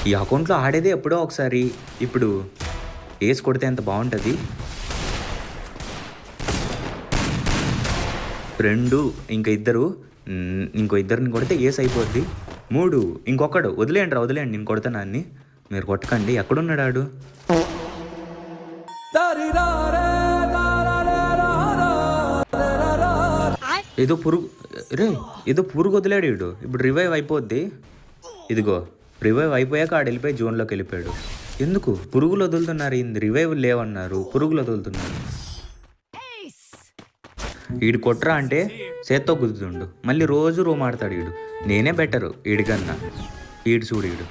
ఈ అకౌంట్లో ఆడేదే ఎప్పుడో ఒకసారి. ఇప్పుడు ఏస్ కొడితే ఎంత బాగుంటుంది. 2 ఇంకా ఇద్దరు, ఇంకో ఇద్దరిని కొడితే ఏస్ అయిపోద్ది. 3 ఇంకొకడు. వదిలేయండి నేను కొడతాను అన్ని. మీరు కొట్టకండి. ఎక్కడున్నాడు ఆడు? ఏదో పురుగు రే, ఏదో పురుగు వదిలాడు వీడు. ఇప్పుడు రివైవ్ అయిపోద్ది. ఇదిగో రివైవ్ అయిపోయాక ఆడు వెళ్ళిపోయి జోన్లోకి వెళ్ళిపోయాడు. ఎందుకు పురుగులు వదులుతున్నారు? రివైవ్ లేవన్నారు, పురుగులు వదులుతున్నారు. వీడు కొట్రా అంటే చేత్తో గుద్దుతుండు. మళ్ళీ రోజు రూమ్ ఆడతాడు వీడు. నేనే బెటరు వీడికన్నా. వీడు చూడు వీడు.